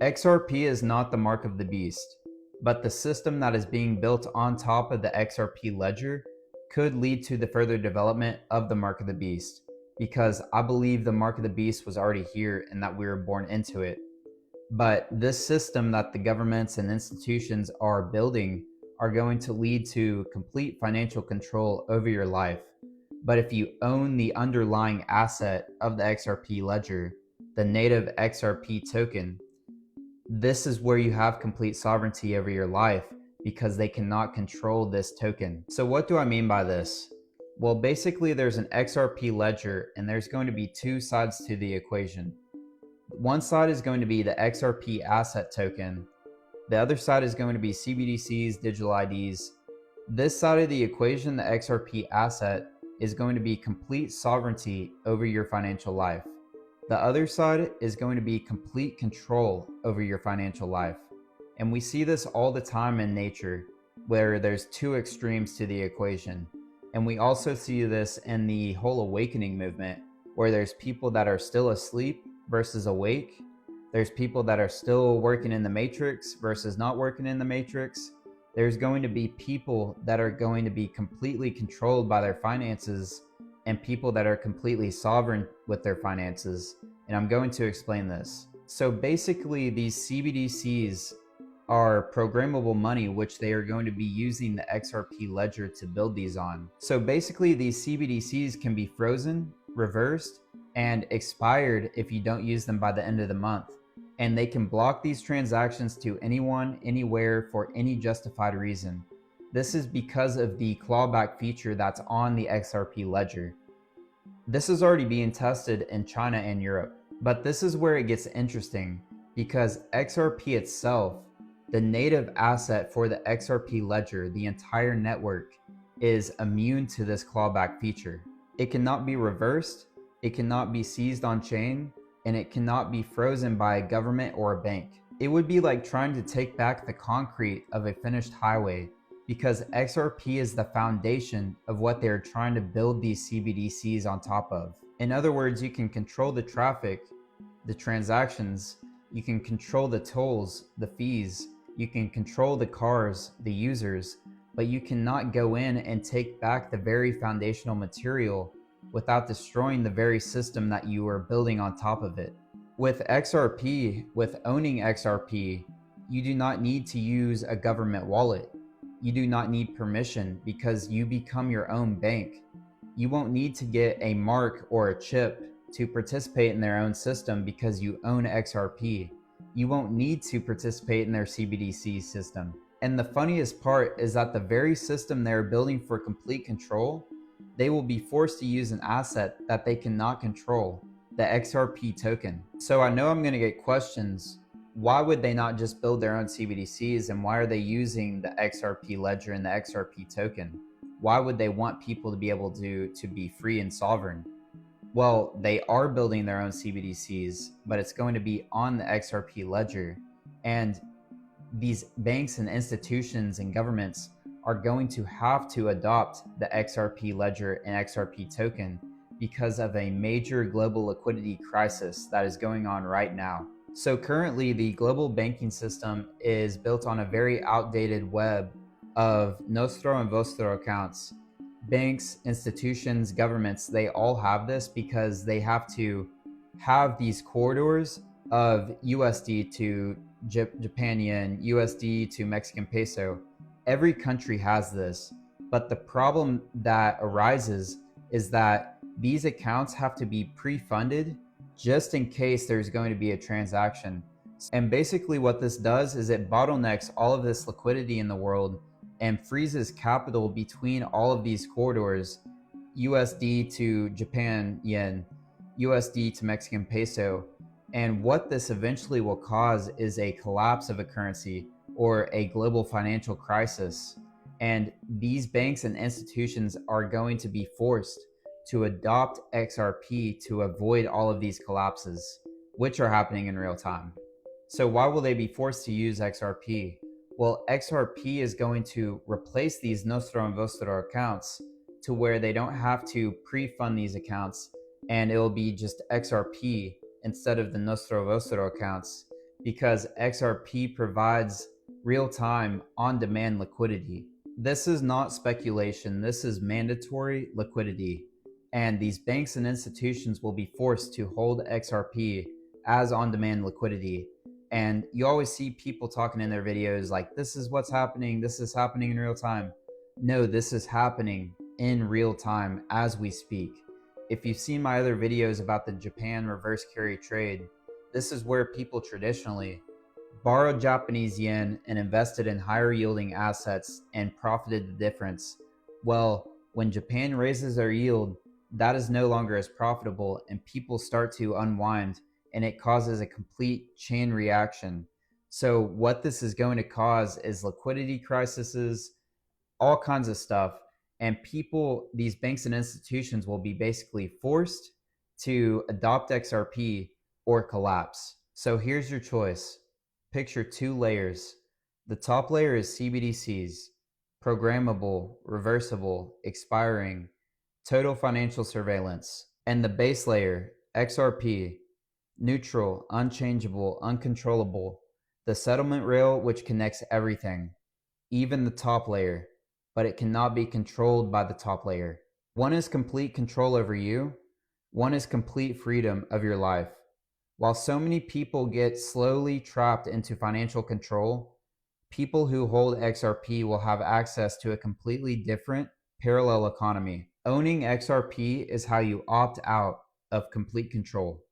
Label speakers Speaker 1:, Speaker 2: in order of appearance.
Speaker 1: XRP is not the mark of the beast, but the system that is being built on top of the XRP ledger could lead to the further development of the mark of the beast, because I believe the mark of the beast was already here and that we were born into it. But this system that the governments and institutions are building are going to lead to complete financial control over your life. But if you own the underlying asset of the XRP ledger, the native XRP token, this is where you have complete sovereignty over your life because they cannot control this token. So what do I mean by this? Well, basically there's an XRP ledger and there's going to be two sides to the equation. One side is going to be the XRP asset token. The other side is going to be CBDCs, digital IDs. This side of the equation, the XRP asset, is going to be complete sovereignty over your financial life. The other side is going to be complete control over your financial life. And we see this all the time in nature, where there's two extremes to the equation. And we also see this in the whole awakening movement, where there's people that are still asleep versus awake. There's people that are still working in the matrix versus not working in the matrix. There's going to be people that are going to be completely controlled by their finances and people that are completely sovereign with their finances. And I'm going to explain this. So basically these CBDCs are programmable money, which they are going to be using the XRP ledger to build these on. So basically these CBDCs can be frozen, reversed, and expired if you don't use them by the end of the month. And they can block these transactions to anyone, anywhere, for any justified reason. This is because of the clawback feature that's on the XRP ledger. This is already being tested in China and Europe. But this is where it gets interesting, because XRP itself, the native asset for the XRP ledger, the entire network, is immune to this clawback feature. It cannot be reversed, it cannot be seized on chain, and it cannot be frozen by a government or a bank. It would be like trying to take back the concrete of a finished highway, because XRP is the foundation of what they're trying to build these CBDCs on top of. In other words, you can control the traffic, the transactions, you can control the tolls, the fees, you can control the cars, the users, but you cannot go in and take back the very foundational material without destroying the very system that you are building on top of it. With XRP, with owning XRP, you do not need to use a government wallet. You do not need permission because you become your own bank. You won't need to get a mark or a chip to participate in their own system because you own XRP. You won't need to participate in their CBDC system. And the funniest part is that the very system they're building for complete control, they will be forced to use an asset that they cannot control, the XRP token. So I know I'm going to get questions. Why would they not just build their own CBDCs, and why are they using the XRP ledger and the XRP token? Why would they want people to be able to be free and sovereign? Well, they are building their own CBDCs, but it's going to be on the XRP ledger. And these banks and institutions and governments are going to have to adopt the XRP ledger and XRP token because of a major global liquidity crisis that is going on right now. So currently, the global banking system is built on a very outdated web of Nostro and Vostro accounts. Banks, institutions, governments, they all have this because they have to have these corridors of USD to Japan yen, USD to Mexican peso. Every country has this, but the problem that arises is that these accounts have to be pre-funded just in case there's going to be a transaction. And basically what this does is it bottlenecks all of this liquidity in the world and freezes capital between all of these corridors, USD to Japan yen, USD to Mexican peso. And what this eventually will cause is a collapse of a currency or a global financial crisis. And these banks and institutions are going to be forced to adopt XRP to avoid all of these collapses, which are happening in real time. So why will they be forced to use XRP? Well, XRP is going to replace these Nostro and Vostro accounts to where they don't have to pre-fund these accounts, and it will be just XRP instead of the Nostro Vostro accounts, because XRP provides real-time on-demand liquidity. This is not speculation, this is mandatory liquidity, and these banks and institutions will be forced to hold XRP as on-demand liquidity. And you always see people talking in their videos like, this is what's happening, this is happening in real time. No, this is happening in real time as we speak. If you've seen my other videos about the Japan reverse carry trade, this is where people traditionally borrowed Japanese yen and invested in higher yielding assets and profited the difference. Well, when Japan raises their yield, that is no longer as profitable and people start to unwind, and it causes a complete chain reaction. So what this is going to cause is liquidity crises, all kinds of stuff. And people, these banks and institutions will be basically forced to adopt XRP or collapse. So here's your choice. Picture two layers. The top layer is CBDCs, programmable, reversible, expiring, total financial surveillance. And the base layer, XRP, neutral, unchangeable, uncontrollable, the settlement rail which connects everything, even the top layer, but it cannot be controlled by the top layer. One is complete control over you, one is complete freedom of your life. While so many people get slowly trapped into financial control, people who hold XRP will have access to a completely different parallel economy. Owning XRP is how you opt out of complete control.